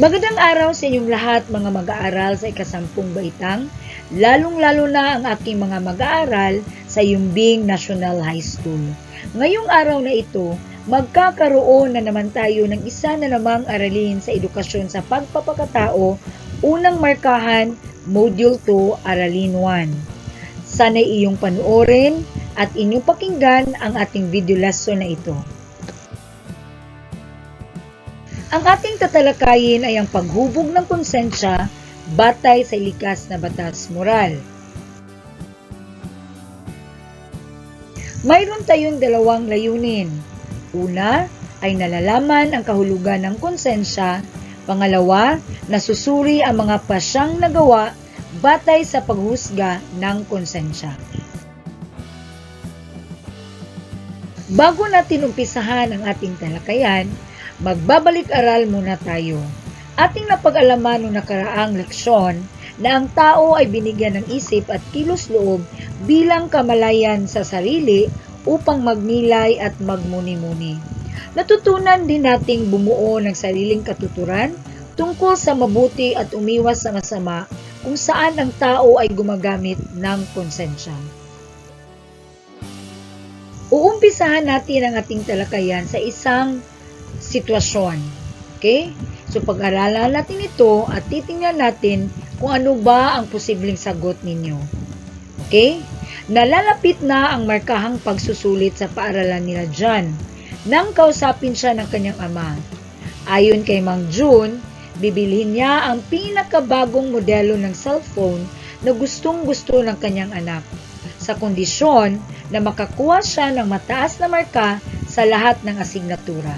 Magandang araw sa inyong lahat mga mag-aaral sa ikasampung baitang, lalong-lalo na ang aking mga mag-aaral sa Yumbing National High School. Ngayong araw na ito, magkakaroon na naman tayo ng isa na namang aralin sa edukasyon sa pagpapakatao, unang markahan, Module 2, Aralin 1. Sana'y iyong panoorin at inyong pakinggan ang ating video lesson na ito. Ang ating tatalakayin ay ang paghubog ng konsensya batay sa likas na batas moral. Mayroon tayong dalawang layunin. Una ay nalalaman ang kahulugan ng konsensya. Pangalawa, nasusuri ang mga pasyang nagawa batay sa paghusga ng konsensya. Bago natin umpisahan ang ating talakayan, magbabalik-aral muna tayo. Ating napag-alaman noong nakaraang leksyon na ang tao ay binigyan ng isip at kilos-loob bilang kamalayan sa sarili upang magnilay at magmuni-muni. Natutunan din nating bumuo ng sariling katuturan tungkol sa mabuti at umiwas sa masama kung saan ang tao ay gumagamit ng konsensya. Uumpisahan natin ang ating talakayan sa isang sitwasyon. Okay? So pag-aralan natin ito at titingnan natin kung ano ba ang posibleng sagot ninyo. Okay? Nalalapit na ang markahang pagsusulit sa paaralan nila John nang kausapin siya ng kanyang ama. Ayon kay Mang June, bibilhin niya ang pinakabagong modelo ng cellphone na gustong-gusto ng kanyang anak sa kondisyon na makakuha siya ng mataas na marka sa lahat ng asignatura.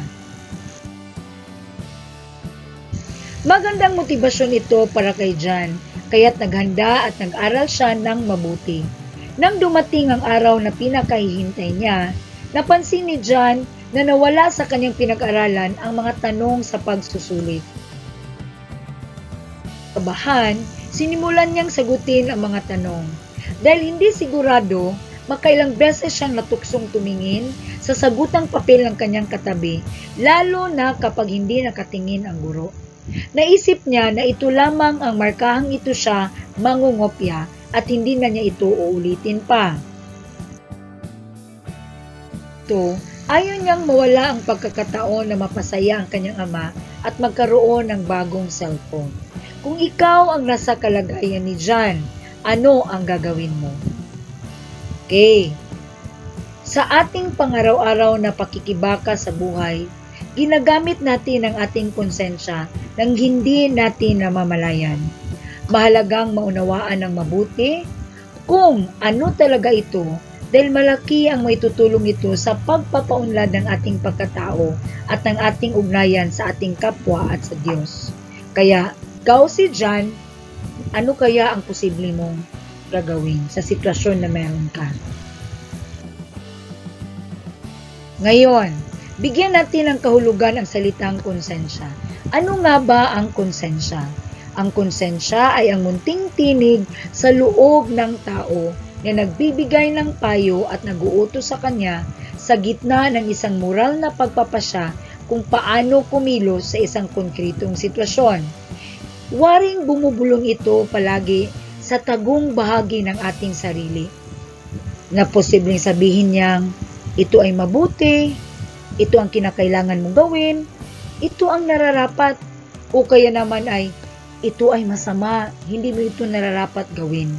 Magandang motibasyon ito para kay John, kaya't naghanda at nag-aral siya ng mabuti. Nang dumating ang araw na pinakahihintay niya, napansin ni John na nawala sa kanyang pinag-aralan ang mga tanong sa pagsusulit. Kabahan, sinimulan niyang sagutin ang mga tanong. Dahil hindi sigurado, makailang beses siyang natuksong tumingin sa sagutang papel ng kanyang katabi, lalo na kapag hindi nakatingin ang guro. Naisip niya na ito lamang ang markahang ito siya mangungopya at hindi na niya ito uulitin pa. Ayaw niyang mawala ang pagkakataon na mapasaya ang kanyang ama at magkaroon ng bagong cellphone. Kung ikaw ang nasa kalagayan ni John, ano ang gagawin mo? Okay. Sa ating pangaraw-araw na pakikibaka sa buhay, ginagamit natin ang ating konsensya nang hindi natin namamalayan. Mahalagang maunawaan ng mabuti kung ano talaga ito dahil malaki ang maitutulong ito sa pagpapaunlad ng ating pagkatao at ng ating ugnayan sa ating kapwa at sa Diyos. Kaya, ikaw si John, ano kaya ang posible mong gagawin sa sitwasyon na meron ka? Ngayon, bigyan natin ng kahulugan ang salitang konsensya. Ano nga ba ang konsensya? Ang konsensya ay ang munting tinig sa loob ng tao na nagbibigay ng payo at nag-uutos sa kanya sa gitna ng isang moral na pagpapasya kung paano kumilos sa isang konkretong sitwasyon. Waring bumubulong ito palagi sa tagong bahagi ng ating sarili na posibleng sabihin niyang ito ay mabuti, ito ang kinakailangan mong gawin, ito ang nararapat, o kaya naman ay, ito ay masama, hindi mo ito nararapat gawin.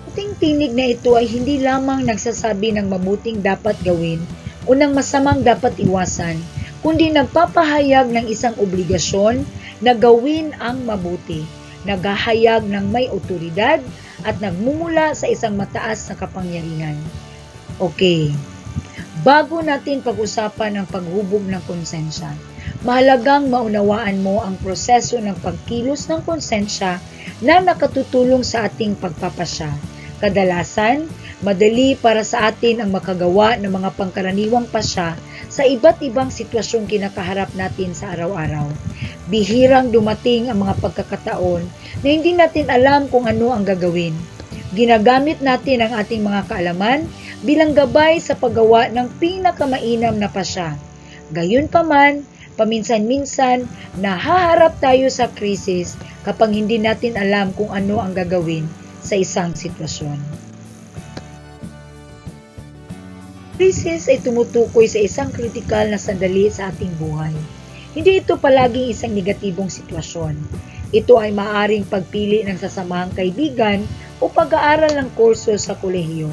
Ating tinig na ito ay hindi lamang nagsasabi ng mabuting dapat gawin o ng masamang dapat iwasan, kundi nagpapahayag ng isang obligasyon na gawin ang mabuti, naghahayag ng may otoridad at nagmumula sa isang mataas na kapangyarihan. Okay. Bago natin pag-usapan ang paghubog ng konsensya, mahalagang maunawaan mo ang proseso ng pagkilos ng konsensya na nakatutulong sa ating pagpapasya. Kadalasan, madali para sa atin ang makagawa ng mga pangkaraniwang pasya sa iba't ibang sitwasyong kinakaharap natin sa araw-araw. Bihirang dumating ang mga pagkakataon na hindi natin alam kung ano ang gagawin. Ginagamit natin ang ating mga kaalaman bilang gabay sa paggawa ng pinakamainam na pasya. Gayunpaman, Paminsan-minsan, nahaharap tayo sa krisis kapag hindi natin alam kung ano ang gagawin sa isang sitwasyon. Krisis ay tumutukoy sa isang kritikal na sandali sa ating buhay. Hindi ito palaging isang negatibong sitwasyon. Ito ay maaaring pagpili ng sasamahang kaibigan o pag-aaral ng kurso sa kolehiyo,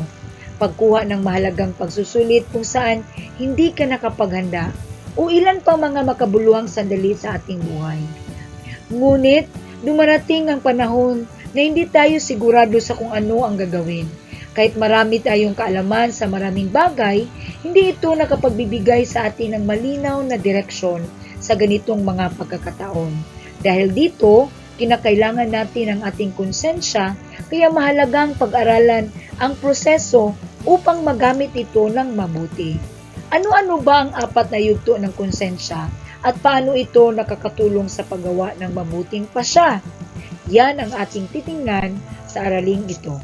pagkuha ng mahalagang pagsusulit kung saan hindi ka nakapaghanda, o ilan pang mga makabuluhang sandali sa ating buhay. Ngunit, dumarating ang panahon na hindi tayo sigurado sa kung ano ang gagawin. Kahit marami tayong kaalaman sa maraming bagay, hindi ito nakapagbibigay sa atin ng malinaw na direksyon sa ganitong mga pagkakataon. Dahil dito, kinakailangan natin ang ating konsensya, kaya mahalagang pag-aralan ang proseso upang magamit ito ng mabuti. Ano-ano ba ang 4 na yugto ng konsensya at paano ito nakakatulong sa paggawa ng mabuting pasya? Yan ang ating titingnan sa araling ito.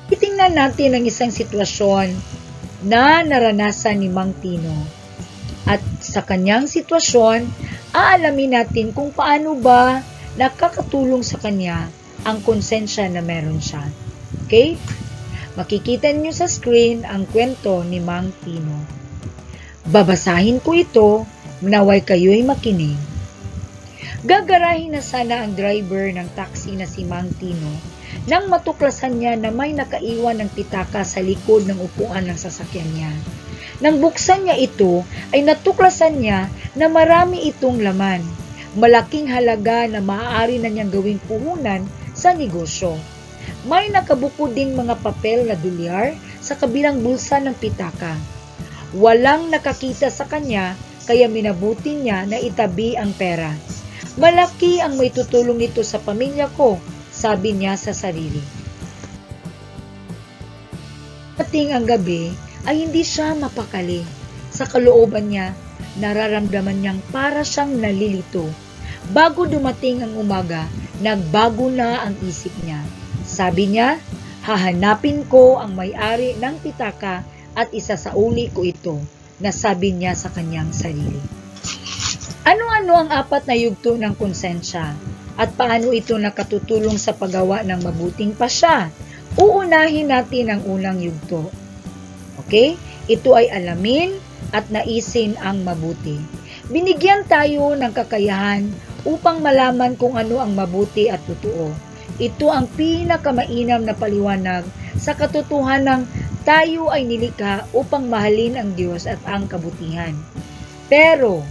Titingnan natin ang isang sitwasyon na naranasan ni Mang Tino. At sa kanyang sitwasyon, aalamin natin kung paano ba nakakatulong sa kanya ang konsensya na meron siya. Okay? Makikita niyo sa screen ang kwento ni Mang Tino. Babasahin ko ito, naway kayo'y makinig. Gagarahin na sana ang driver ng taxi na si Mang Tino nang matuklasan niya na may nakaiwan ng pitaka sa likod ng upuan ng sasakyan niya. Nang buksan niya ito, ay natuklasan niya na marami itong laman. Malaking halaga na maaari na niyang gawing puhunan sa negosyo. May nakabuko ding mga papel na dolyar sa kabilang bulsa ng pitaka. Walang nakakita sa kanya kaya minabuti niya na itabi ang pera. Malaki ang may tutulong nito sa pamilya ko, sabi niya sa sarili. Pating ang gabi ay hindi siya mapakali. Sa kalooban niya, nararamdaman niyang para siyang nalilito. Bago dumating ang umaga, nagbago na ang isip niya. Sabi niya, hahanapin ko ang may-ari ng pitaka at isasauli ko ito, nasabi niya sa kanyang sarili. Ano-ano ang 4 na yugto ng konsensya at paano ito nakatutulong sa paggawa ng mabuting pasya? Uunahin natin ang unang yugto. Okay? Ito ay alamin at naisin ang mabuti. Binigyan tayo ng kakayahan upang malaman kung ano ang mabuti at totoo. Ito ang pinakamainam na paliwanag sa katotohanang tayo ay nilikha upang mahalin ang Diyos at ang kabutihan. Pero,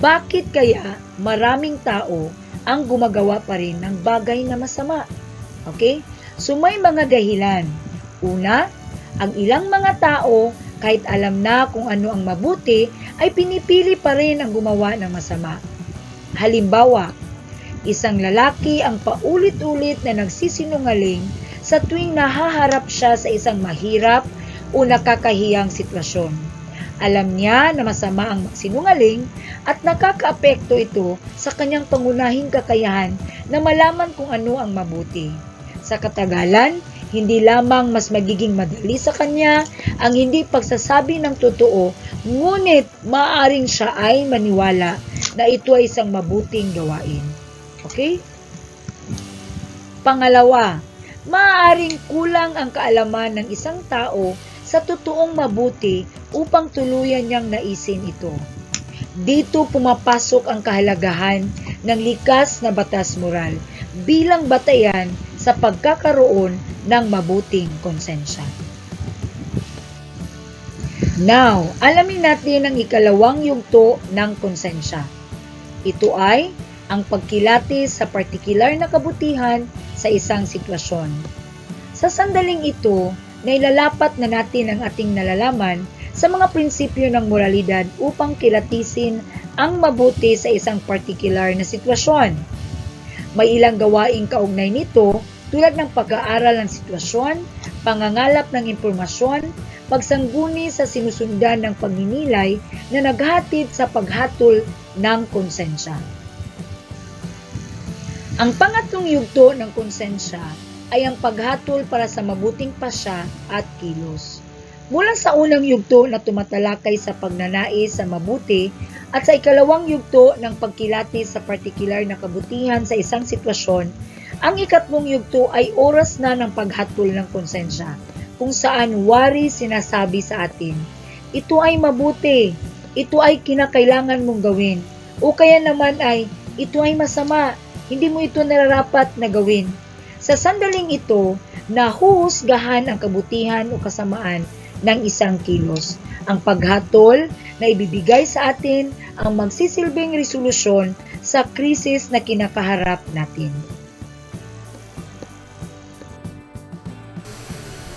bakit kaya maraming tao ang gumagawa pa rin ng bagay na masama? Okay? So may mga dahilan. Una, ang ilang mga tao kahit alam na kung ano ang mabuti ay pinipili pa rin ang gumawa ng masama. Halimbawa, isang lalaki ang paulit-ulit na nagsisinungaling sa tuwing nahaharap siya sa isang mahirap o nakakahiyang sitwasyon. Alam niya na masama ang magsinungaling at nakakaapekto ito sa kanyang pangunahing kakayahan na malaman kung ano ang mabuti. Sa katagalan, hindi lamang mas magiging madali sa kanya ang hindi pagsasabi ng totoo, ngunit maaaring siya ay maniwala na ito ay isang mabuting gawain. Okay? Pangalawa, maaaring kulang ang kaalaman ng isang tao sa totoong mabuti upang tuluyan niyang naisin ito. Dito pumapasok ang kahalagahan ng likas na batas moral bilang batayan sa pagkakaroon ng mabuting konsensya. Now, alamin natin ang ikalawang yugto ng konsensya. Ito ay ang pagkilatis sa partikular na kabutihan sa isang sitwasyon. Sa sandaling ito, nailalapat na natin ang ating nalalaman sa mga prinsipyo ng moralidad upang kilatisin ang mabuti sa isang partikular na sitwasyon. May ilang gawaing kaugnay nito tulad ng pag-aaral ng sitwasyon, pangangalap ng impormasyon, pagsangguni sa sinusundan ng pagninilay na naghatid sa paghatol ng konsensya. Ang pangatlong yugto ng konsensya ay ang paghatol para sa mabuting pasya at kilos. Mula sa unang yugto na tumatalakay sa pagnanais sa mabuti at sa ikalawang yugto ng pagkilati sa partikular na kabutihan sa isang sitwasyon, ang ikatlong yugto ay oras na ng paghatol ng konsensya, kung saan wari sinasabi sa atin, ito ay mabuti, ito ay kinakailangan mong gawin, o kaya naman ay, ito ay masama, hindi mo ito nararapat na gawin. Sa sandaling ito, nahuhusgahan ang kabutihan o kasamaan ng isang kilos. Ang paghatol na ibibigay sa atin ang magsisilbing resolusyon sa krisis na kinakaharap natin.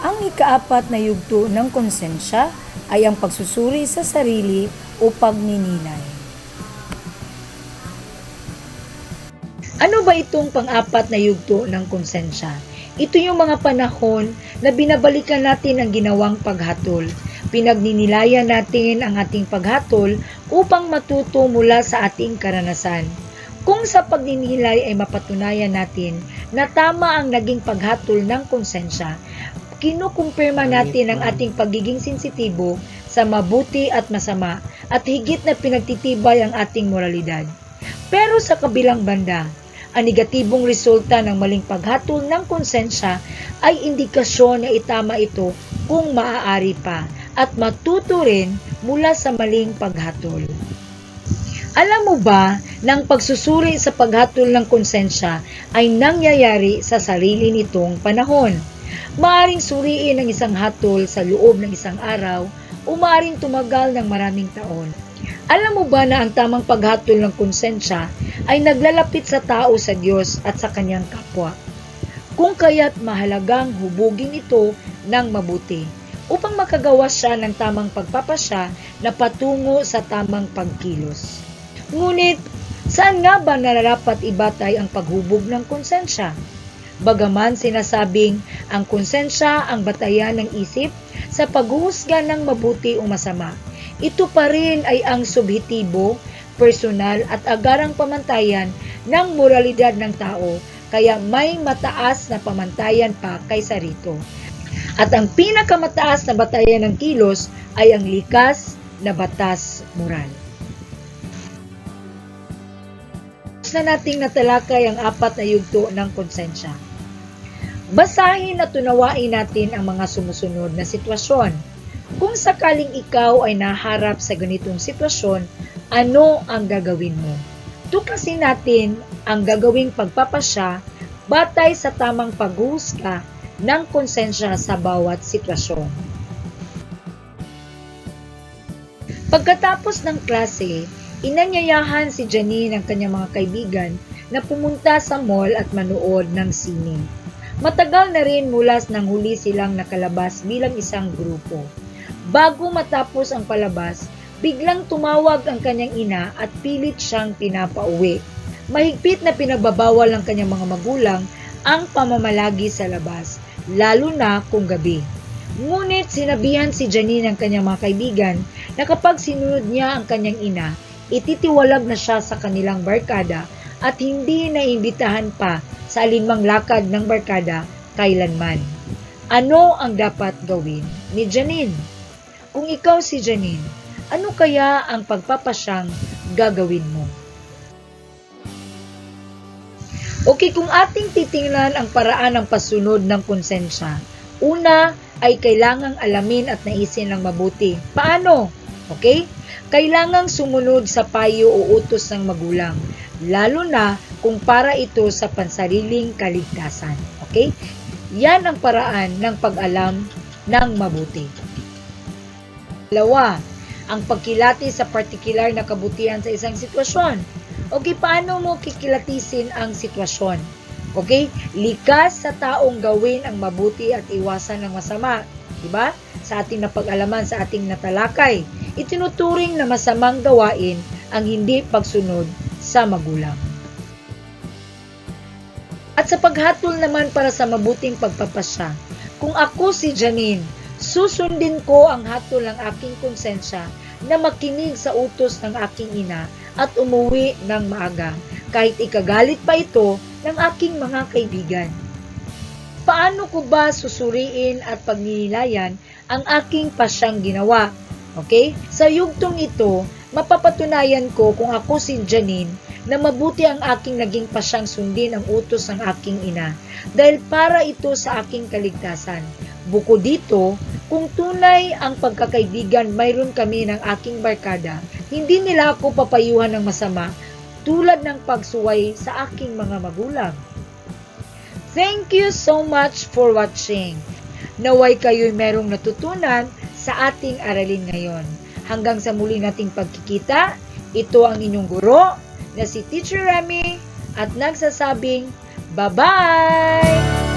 Ang ikaapat na yugto ng konsensya ay ang pagsusuri sa sarili o pagninilay. Ano ba itong pang-apat na yugto ng konsensya? Ito yung mga panahon na binabalikan natin ang ginawang paghatol. Pinagninilayan natin ang ating paghatol upang matuto mula sa ating karanasan. Kung sa pagninilay ay mapatunayan natin na tama ang naging paghatol ng konsensya, kinukumpirma natin ang ating pagiging sensitibo sa mabuti at masama at higit na pinagtitibay ang ating moralidad. Pero sa kabilang banda, ang negatibong resulta ng maling paghatol ng konsensya ay indikasyon na itama ito kung maaari pa at matuto rin mula sa maling paghatol. Alam mo ba na ang pagsusuri sa paghatol ng konsensya ay nangyayari sa sarili nitong panahon? Maaring suriin ang isang hatol sa loob ng isang araw o maaring tumagal ng maraming taon. Alam mo ba na ang tamang paghatol ng konsensya ay naglalapit sa tao sa Diyos at sa kanyang kapwa? Kung kaya't mahalagang hubugin ito ng mabuti upang makagawa siya ng tamang pagpapasya na patungo sa tamang pagkilos. Ngunit, saan nga ba nararapat ibatay ang paghubog ng konsensya? Bagaman sinasabing ang konsensya ang batayan ng isip sa paghuhusga ng mabuti o masama, ito pa rin ay ang subjektibo, personal at agarang pamantayan ng moralidad ng tao, kaya may mataas na pamantayan pa kaysa rito. At ang pinakamataas na batayan ng kilos ay ang likas na batas moral. Gusto na nating natalakay ang apat na yugto ng konsensya. Basahin at tunawain natin ang mga sumusunod na sitwasyon. Kung sakaling ikaw ay naharap sa ganitong sitwasyon, ano ang gagawin mo? Tuklasin natin ang gagawing pagpapasya batay sa tamang paghuhusga ng konsensya sa bawat sitwasyon. Pagkatapos ng klase, inanyayahan si Janine ang kanyang mga kaibigan na pumunta sa mall at manood ng sine. Matagal na rin mula nang huli silang nakalabas bilang isang grupo. Bago matapos ang palabas, biglang tumawag ang kanyang ina at pilit siyang pinapauwi. Mahigpit na pinagbabawal ng kanyang mga magulang ang pamamalagi sa labas, lalo na kung gabi. Ngunit sinabihan si Janine ng kanyang mga kaibigan na kapag sinunod niya ang kanyang ina, ititiwalag na siya sa kanilang barkada at hindi naimbitahan pa sa alinmang lakad ng barkada kailanman. Ano ang dapat gawin ni Janine? Kung ikaw si Janine, ano kaya ang pagpapasyang gagawin mo? Okay, kung ating titingnan ang paraan ng pasunod ng konsensya, una ay kailangang alamin at naisin ng mabuti. Paano? Okay? Kailangang sumunod sa payo o utos ng magulang, lalo na kung para ito sa pansariling kaligtasan. Okay? Yan ang paraan ng pag-alam ng mabuti. Dalawa, ang pagkilati sa partikular na kabutihan sa isang sitwasyon. Okay, paano mo kikilatisin ang sitwasyon? Okay, likas sa taong gawin ang mabuti at iwasan ng masama. Diba? Sa ating napag-alaman, sa ating natalakay, itinuturing na masamang gawain ang hindi pagsunod sa magulang. At sa paghatol naman para sa mabuting pagpapasya, kung ako si Janine, susundin ko ang hatol ng aking konsensya na makinig sa utos ng aking ina at umuwi ng maaga, kahit ikagalit pa ito ng aking mga kaibigan. Paano ko ba susuriin at pagninilayan ang aking pasyang ginawa. Okay? Sa yugtong ito, mapapatunayan ko kung ako si Janine na mabuti ang aking naging pasyang sundin ang utos ng aking ina dahil para ito sa aking kaligtasan. Bukod dito, kung tunay ang pagkakaibigan mayroon kami ng aking barkada, hindi nila ako papayuhan ng masama tulad ng pagsuway sa aking mga magulang. Thank you so much for watching. Naway kayo'y merong natutunan sa ating aralin ngayon. Hanggang sa muli nating pagkikita, ito ang inyong guro na si Teacher Remy at nagsasabing, bye-bye!